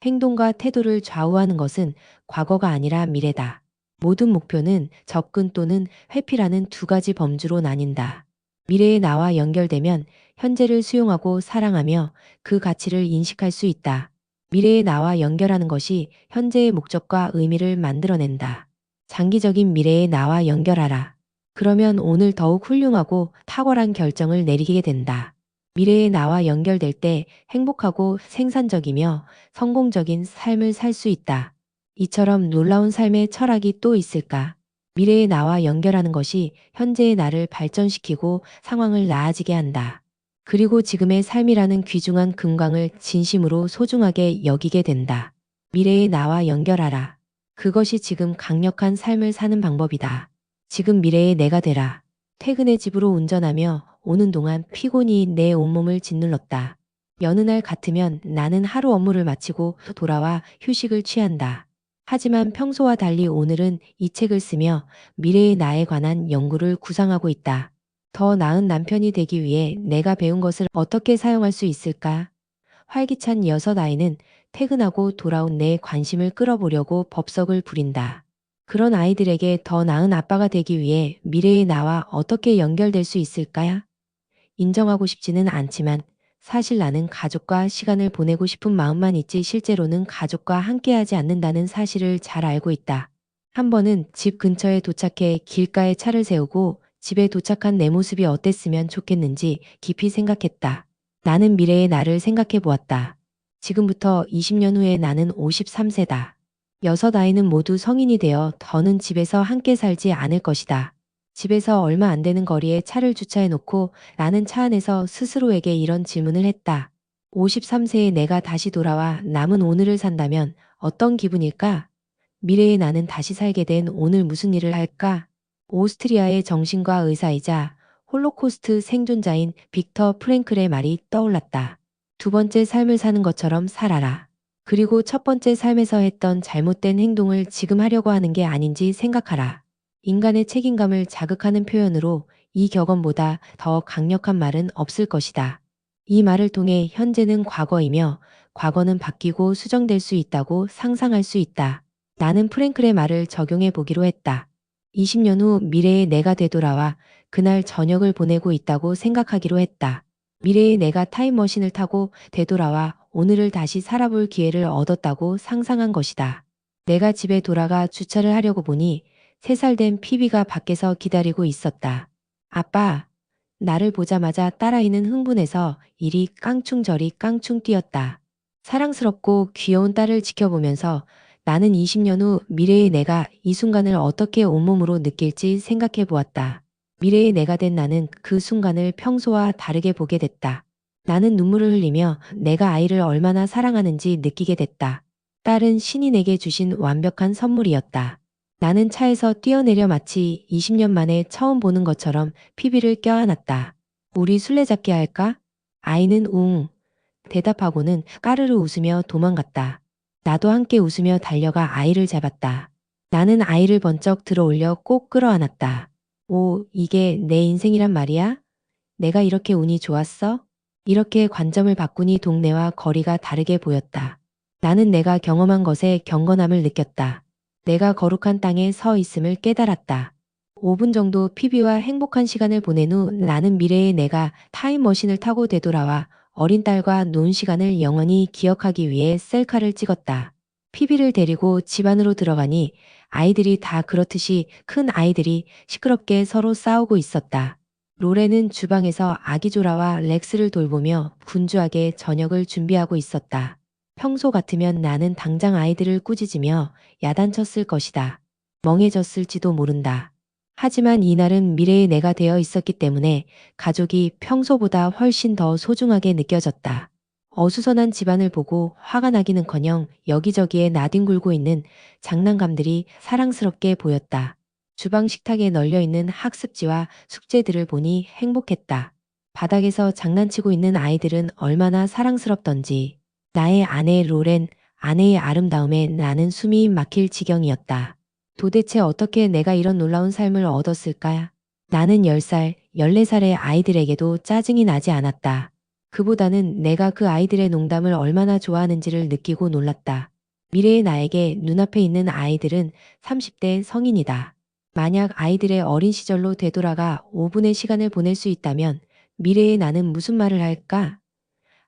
행동과 태도를 좌우하는 것은 과거가 아니라 미래다. 모든 목표는 접근 또는 회피라는 두 가지 범주로 나뉜다. 미래의 나와 연결되면 현재를 수용하고 사랑하며 그 가치를 인식할 수 있다. 미래의 나와 연결하는 것이 현재의 목적과 의미를 만들어낸다. 장기적인 미래의 나와 연결하라. 그러면 오늘 더욱 훌륭하고 탁월한 결정을 내리게 된다. 미래의 나와 연결될 때 행복하고 생산적이며 성공적인 삶을 살 수 있다. 이처럼 놀라운 삶의 철학이 또 있을까? 미래의 나와 연결하는 것이 현재의 나를 발전시키고 상황을 나아지게 한다. 그리고 지금의 삶이라는 귀중한 금광을 진심으로 소중하게 여기게 된다. 미래의 나와 연결하라. 그것이 지금 강력한 삶을 사는 방법이다. 지금 미래의 내가 되라. 퇴근해 집으로 운전하며 오는 동안 피곤이 내 온몸을 짓눌렀다. 여느 날 같으면 나는 하루 업무를 마치고 돌아와 휴식을 취한다. 하지만 평소와 달리 오늘은 이 책을 쓰며 미래의 나에 관한 연구를 구상하고 있다. 더 나은 남편이 되기 위해 내가 배운 것을 어떻게 사용할 수 있을까? 활기찬 여섯 아이는 퇴근하고 돌아온 내 관심을 끌어보려고 법석을 부린다. 그런 아이들에게 더 나은 아빠가 되기 위해 미래의 나와 어떻게 연결될 수 있을까? 인정하고 싶지는 않지만 사실 나는 가족과 시간을 보내고 싶은 마음만 있지 실제로는 가족과 함께하지 않는다는 사실을 잘 알고 있다. 한 번은 집 근처에 도착해 길가에 차를 세우고 집에 도착한 내 모습이 어땠으면 좋겠는지 깊이 생각했다. 나는 미래의 나를 생각해 보았다. 지금부터 20년 후에 나는 53세다. 여섯 아이는 모두 성인이 되어 더는 집에서 함께 살지 않을 것이다. 집에서 얼마 안 되는 거리에 차를 주차해 놓고 나는 차 안에서 스스로에게 이런 질문을 했다. 53세의 내가 다시 돌아와 남은 오늘을 산다면 어떤 기분일까? 미래의 나는 다시 살게 된 오늘 무슨 일을 할까? 오스트리아의 정신과 의사이자 홀로코스트 생존자인 빅터 프랭클의 말이 떠올랐다. 두 번째 삶을 사는 것처럼 살아라. 그리고 첫 번째 삶에서 했던 잘못된 행동을 지금 하려고 하는 게 아닌지 생각하라. 인간의 책임감을 자극하는 표현으로 이 격언보다 더 강력한 말은 없을 것이다. 이 말을 통해 현재는 과거이며 과거는 바뀌고 수정될 수 있다고 상상할 수 있다. 나는 프랭클의 말을 적용해 보기로 했다. 20년 후 미래의 내가 되돌아와 그날 저녁을 보내고 있다고 생각하기로 했다. 미래의 내가 타임머신을 타고 되돌아와 오늘을 다시 살아볼 기회를 얻었다고 상상한 것이다. 내가 집에 돌아가 주차를 하려고 보니 3살 된 피비가 밖에서 기다리고 있었다. 아빠, 나를 보자마자 딸아이는 흥분해서 이리 깡충 저리 깡충 뛰었다. 사랑스럽고 귀여운 딸을 지켜보면서 나는 20년 후 미래의 내가 이 순간을 어떻게 온몸으로 느낄지 생각해 보았다. 미래의 내가 된 나는 그 순간을 평소와 다르게 보게 됐다. 나는 눈물을 흘리며 내가 아이를 얼마나 사랑하는지 느끼게 됐다. 딸은 신이 내게 주신 완벽한 선물이었다. 나는 차에서 뛰어내려 마치 20년 만에 처음 보는 것처럼 피비를 껴안았다. 우리 술래잡기 할까? 아이는 웅. 대답하고는 까르르 웃으며 도망갔다. 나도 함께 웃으며 달려가 아이를 잡았다. 나는 아이를 번쩍 들어올려 꼭 끌어안았다. 오, 이게 내 인생이란 말이야? 내가 이렇게 운이 좋았어? 이렇게 관점을 바꾸니 동네와 거리가 다르게 보였다. 나는 내가 경험한 것에 경건함을 느꼈다. 내가 거룩한 땅에 서 있음을 깨달았다. 5분 정도 피비와 행복한 시간을 보낸 후 나는 미래의 내가 타임머신을 타고 되돌아와 어린 딸과 논 시간을 영원히 기억하기 위해 셀카를 찍었다. 피비를 데리고 집 안으로 들어가니 아이들이 다 그렇듯이 큰 아이들이 시끄럽게 서로 싸우고 있었다. 로렌은 주방에서 아기 조라와 렉스를 돌보며 분주하게 저녁을 준비하고 있었다. 평소 같으면 나는 당장 아이들을 꾸짖으며 야단쳤을 것이다. 멍해졌을지도 모른다. 하지만 이날은 미래의 내가 되어 있었기 때문에 가족이 평소보다 훨씬 더 소중하게 느껴졌다. 어수선한 집안을 보고 화가 나기는커녕 여기저기에 나뒹굴고 있는 장난감들이 사랑스럽게 보였다. 주방 식탁에 널려있는 학습지와 숙제들을 보니 행복했다. 바닥에서 장난치고 있는 아이들은 얼마나 사랑스럽던지. 나의 아내 로렌, 아내의 아름다움에 나는 숨이 막힐 지경이었다. 도대체 어떻게 내가 이런 놀라운 삶을 얻었을까? 나는 10살, 14살의 아이들에게도 짜증이 나지 않았다. 그보다는 내가 그 아이들의 농담을 얼마나 좋아하는지를 느끼고 놀랐다. 미래의 나에게 눈앞에 있는 아이들은 30대 성인이다. 만약 아이들의 어린 시절로 되돌아가 5분의 시간을 보낼 수 있다면 미래의 나는 무슨 말을 할까?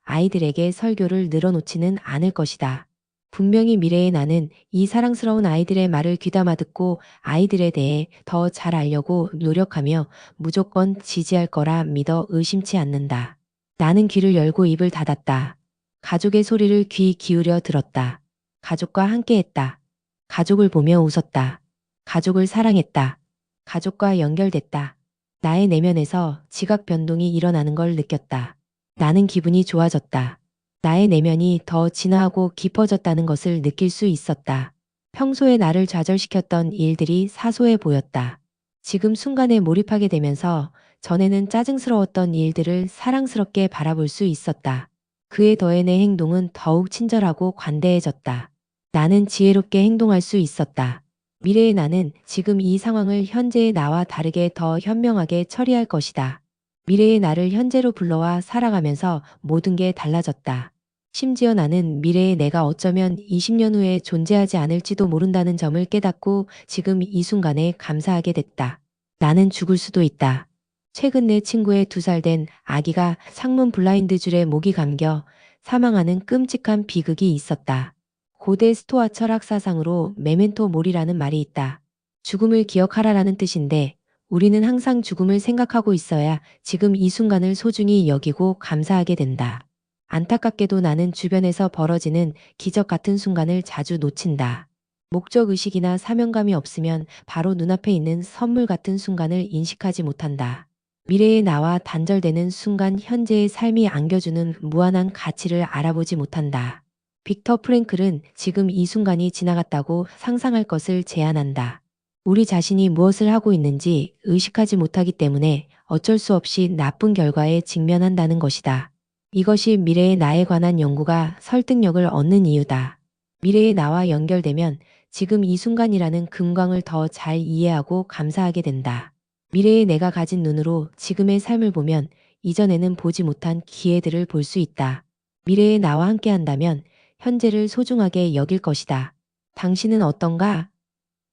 아이들에게 설교를 늘어놓지는 않을 것이다. 분명히 미래의 나는 이 사랑스러운 아이들의 말을 귀담아 듣고 아이들에 대해 더 잘 알려고 노력하며 무조건 지지할 거라 믿어 의심치 않는다. 나는 귀를 열고 입을 닫았다. 가족의 소리를 귀 기울여 들었다. 가족과 함께했다. 가족을 보며 웃었다. 가족을 사랑했다. 가족과 연결됐다. 나의 내면에서 지각 변동이 일어나는 걸 느꼈다. 나는 기분이 좋아졌다. 나의 내면이 더 진화하고 깊어졌다는 것을 느낄 수 있었다. 평소에 나를 좌절시켰던 일들이 사소해 보였다. 지금 순간에 몰입하게 되면서 전에는 짜증스러웠던 일들을 사랑스럽게 바라볼 수 있었다. 그에 더해 내 행동은 더욱 친절하고 관대해졌다. 나는 지혜롭게 행동할 수 있었다. 미래의 나는 지금 이 상황을 현재의 나와 다르게 더 현명하게 처리할 것이다. 미래의 나를 현재로 불러와 살아가면서 모든 게 달라졌다. 심지어 나는 미래의 내가 어쩌면 20년 후에 존재하지 않을지도 모른다는 점을 깨닫고 지금 이 순간에 감사하게 됐다. 나는 죽을 수도 있다. 최근 내 친구의 2살 된 아기가 창문 블라인드 줄에 목이 감겨 사망하는 끔찍한 비극이 있었다. 고대 스토아 철학 사상으로 메멘토 모리라는 말이 있다. 죽음을 기억하라라는 뜻인데 우리는 항상 죽음을 생각하고 있어야 지금 이 순간을 소중히 여기고 감사하게 된다. 안타깝게도 나는 주변에서 벌어지는 기적 같은 순간을 자주 놓친다. 목적의식이나 사명감이 없으면 바로 눈앞에 있는 선물 같은 순간을 인식하지 못한다. 미래의 나와 단절되는 순간 현재의 삶이 안겨주는 무한한 가치를 알아보지 못한다. 빅터 프랭클은 지금 이 순간이 지나갔다고 상상할 것을 제안한다. 우리 자신이 무엇을 하고 있는지 의식하지 못하기 때문에 어쩔 수 없이 나쁜 결과에 직면한다는 것이다. 이것이 미래의 나에 관한 연구가 설득력을 얻는 이유다. 미래의 나와 연결되면 지금 이 순간이라는 금광을 더 잘 이해하고 감사하게 된다. 미래의 내가 가진 눈으로 지금의 삶을 보면 이전에는 보지 못한 기회들을 볼 수 있다. 미래의 나와 함께 한다면 현재를 소중하게 여길 것이다. 당신은 어떤가?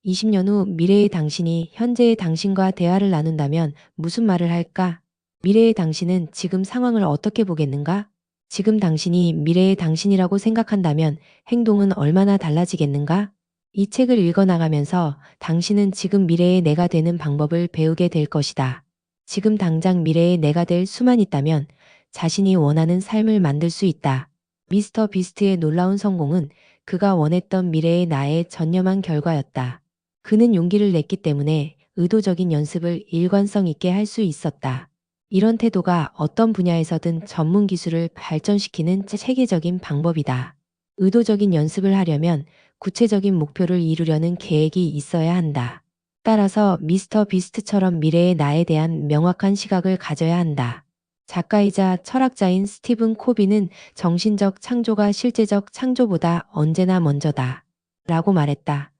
20년 후 미래의 당신이 현재의 당신과 대화를 나눈다면 무슨 말을 할까? 미래의 당신은 지금 상황을 어떻게 보겠는가? 지금 당신이 미래의 당신이라고 생각한다면 행동은 얼마나 달라지겠는가? 이 책을 읽어나가면서 당신은 지금 미래의 내가 되는 방법을 배우게 될 것이다. 지금 당장 미래의 내가 될 수만 있다면 자신이 원하는 삶을 만들 수 있다. 미스터 비스트의 놀라운 성공은 그가 원했던 미래의 나의 전념한 결과였다. 그는 용기를 냈기 때문에 의도적인 연습을 일관성 있게 할 수 있었다. 이런 태도가 어떤 분야에서든 전문 기술을 발전시키는 체계적인 방법이다. 의도적인 연습을 하려면 구체적인 목표를 이루려는 계획이 있어야 한다. 따라서 미스터 비스트처럼 미래의 나에 대한 명확한 시각을 가져야 한다. 작가이자 철학자인 스티븐 코비는 정신적 창조가 실제적 창조보다 언제나 먼저다. 라고 말했다.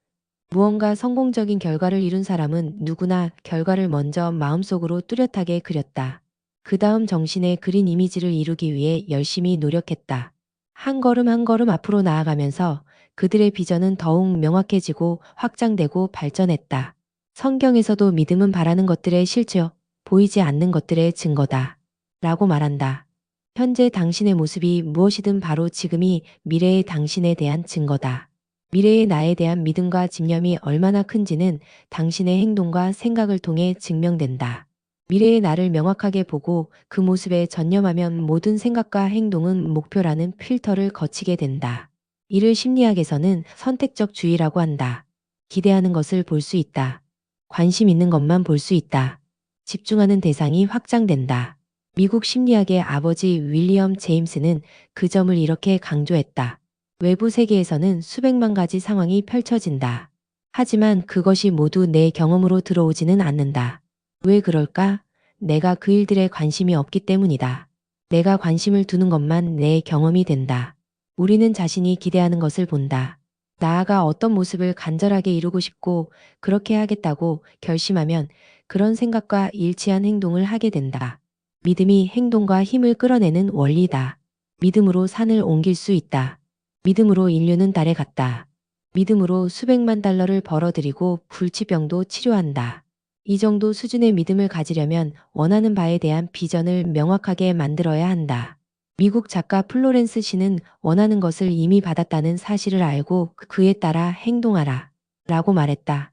무언가 성공적인 결과를 이룬 사람은 누구나 결과를 먼저 마음속으로 뚜렷하게 그렸다. 그 다음 정신에 그린 이미지를 이루기 위해 열심히 노력했다. 한 걸음 한 걸음 앞으로 나아가면서 그들의 비전은 더욱 명확해지고 확장되고 발전했다. 성경에서도 믿음은 바라는 것들의 실체요, 보이지 않는 것들의 증거다. 라고 말한다. 현재 당신의 모습이 무엇이든 바로 지금이 미래의 당신에 대한 증거다. 미래의 나에 대한 믿음과 집념이 얼마나 큰지는 당신의 행동과 생각을 통해 증명된다. 미래의 나를 명확하게 보고 그 모습에 전념하면 모든 생각과 행동은 목표라는 필터를 거치게 된다. 이를 심리학에서는 선택적 주의라고 한다. 기대하는 것을 볼 수 있다. 관심 있는 것만 볼 수 있다. 집중하는 대상이 확장된다. 미국 심리학의 아버지 윌리엄 제임스는 그 점을 이렇게 강조했다. 외부 세계에서는 수백만 가지 상황이 펼쳐진다. 하지만 그것이 모두 내 경험으로 들어오지는 않는다. 왜 그럴까? 내가 그 일들에 관심이 없기 때문이다. 내가 관심을 두는 것만 내 경험이 된다. 우리는 자신이 기대하는 것을 본다. 나아가 어떤 모습을 간절하게 이루고 싶고 그렇게 하겠다고 결심하면 그런 생각과 일치한 행동을 하게 된다. 믿음이 행동과 힘을 끌어내는 원리다. 믿음으로 산을 옮길 수 있다. 믿음으로 인류는 달에 갔다. 믿음으로 수백만 달러를 벌어들이고 불치병도 치료한다. 이 정도 수준의 믿음을 가지려면 원하는 바에 대한 비전을 명확하게 만들어야 한다. 미국 작가 플로렌스 씨는 원하는 것을 이미 받았다는 사실을 알고 그에 따라 행동하라. 라고 말했다.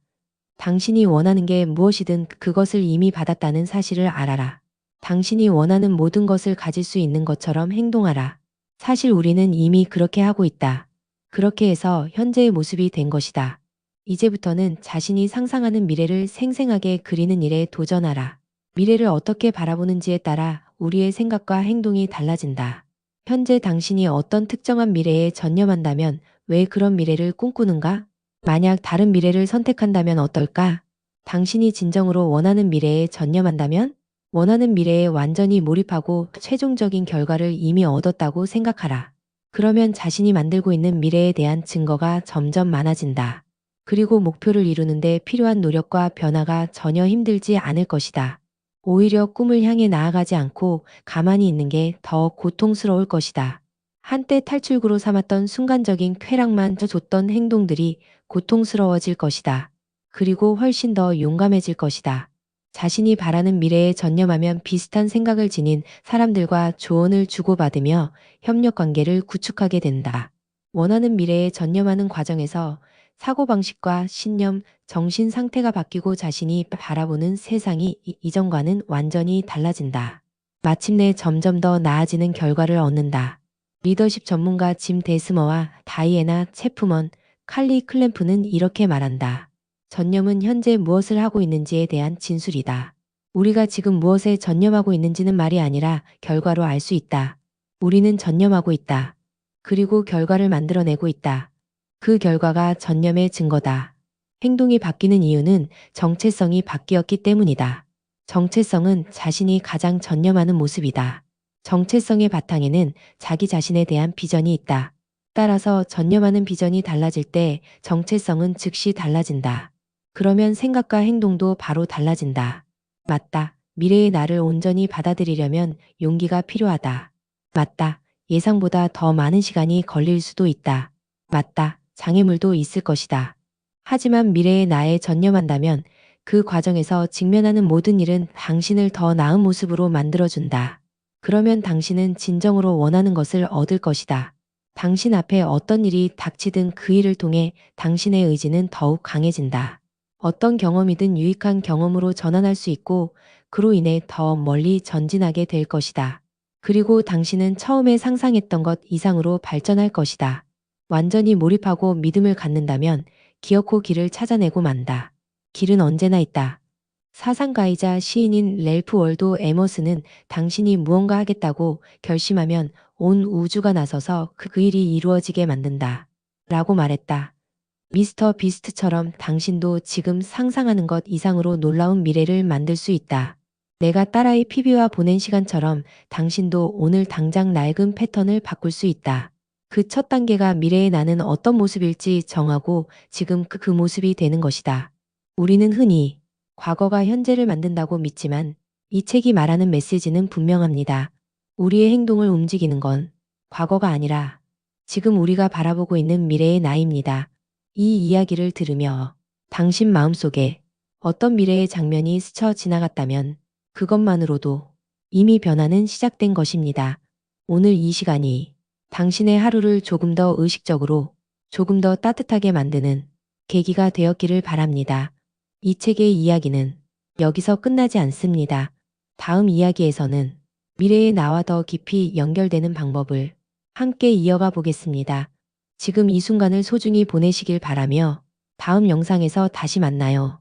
당신이 원하는 게 무엇이든 그것을 이미 받았다는 사실을 알아라. 당신이 원하는 모든 것을 가질 수 있는 것처럼 행동하라. 사실 우리는 이미 그렇게 하고 있다. 그렇게 해서 현재의 모습이 된 것이다. 이제부터는 자신이 상상하는 미래를 생생하게 그리는 일에 도전하라. 미래를 어떻게 바라보는지에 따라 우리의 생각과 행동이 달라진다. 현재 당신이 어떤 특정한 미래에 전념한다면 왜 그런 미래를 꿈꾸는가? 만약 다른 미래를 선택한다면 어떨까? 당신이 진정으로 원하는 미래에 전념한다면? 원하는 미래에 완전히 몰입하고 최종적인 결과를 이미 얻었다고 생각하라. 그러면 자신이 만들고 있는 미래에 대한 증거가 점점 많아진다. 그리고 목표를 이루는데 필요한 노력과 변화가 전혀 힘들지 않을 것이다. 오히려 꿈을 향해 나아가지 않고 가만히 있는 게 더 고통스러울 것이다. 한때 탈출구로 삼았던 순간적인 쾌락만 줬던 행동들이 고통스러워질 것이다. 그리고 훨씬 더 용감해질 것이다. 자신이 바라는 미래에 전념하면 비슷한 생각을 지닌 사람들과 조언을 주고받으며 협력 관계를 구축하게 된다. 원하는 미래에 전념하는 과정에서 사고방식과 신념, 정신 상태가 바뀌고 자신이 바라보는 세상이 이전과는 완전히 달라진다. 마침내 점점 더 나아지는 결과를 얻는다. 리더십 전문가 짐 데스머와 다이애나 체프먼, 칼리 클램프는 이렇게 말한다. 전념은 현재 무엇을 하고 있는지에 대한 진술이다. 우리가 지금 무엇에 전념하고 있는지는 말이 아니라 결과로 알 수 있다. 우리는 전념하고 있다. 그리고 결과를 만들어내고 있다. 그 결과가 전념의 증거다. 행동이 바뀌는 이유는 정체성이 바뀌었기 때문이다. 정체성은 자신이 가장 전념하는 모습이다. 정체성의 바탕에는 자기 자신에 대한 비전이 있다. 따라서 전념하는 비전이 달라질 때 정체성은 즉시 달라진다. 그러면 생각과 행동도 바로 달라진다. 맞다. 미래의 나를 온전히 받아들이려면 용기가 필요하다. 맞다. 예상보다 더 많은 시간이 걸릴 수도 있다. 맞다. 장애물도 있을 것이다. 하지만 미래의 나에 전념한다면 그 과정에서 직면하는 모든 일은 당신을 더 나은 모습으로 만들어준다. 그러면 당신은 진정으로 원하는 것을 얻을 것이다. 당신 앞에 어떤 일이 닥치든 그 일을 통해 당신의 의지는 더욱 강해진다. 어떤 경험이든 유익한 경험으로 전환할 수 있고 그로 인해 더 멀리 전진하게 될 것이다. 그리고 당신은 처음에 상상했던 것 이상으로 발전할 것이다. 완전히 몰입하고 믿음을 갖는다면 기어코 길을 찾아내고 만다. 길은 언제나 있다. 사상가이자 시인인 랠프 월도 에머스는 당신이 무언가 하겠다고 결심하면 온 우주가 나서서 그 일이 이루어지게 만든다. 라고 말했다. 미스터 비스트처럼 당신도 지금 상상하는 것 이상으로 놀라운 미래를 만들 수 있다. 내가 딸아이 피비와 보낸 시간처럼 당신도 오늘 당장 낡은 패턴을 바꿀 수 있다. 그 첫 단계가 미래의 나는 어떤 모습일지 정하고 지금 그 모습이 되는 것이다. 우리는 흔히 과거가 현재를 만든다고 믿지만 이 책이 말하는 메시지는 분명합니다. 우리의 행동을 움직이는 건 과거가 아니라 지금 우리가 바라보고 있는 미래의 나입니다. 이 이야기를 들으며 당신 마음속에 어떤 미래의 장면이 스쳐 지나갔다면 그것만으로도 이미 변화는 시작된 것입니다. 오늘 이 시간이 당신의 하루를 조금 더 의식적으로, 조금 더 따뜻하게 만드는 계기가 되었기를 바랍니다. 이 책의 이야기는 여기서 끝나지 않습니다. 다음 이야기에서는 미래의 나와 더 깊이 연결되는 방법을 함께 이어가 보겠습니다. 지금 이 순간을 소중히 보내시길 바라며 다음 영상에서 다시 만나요.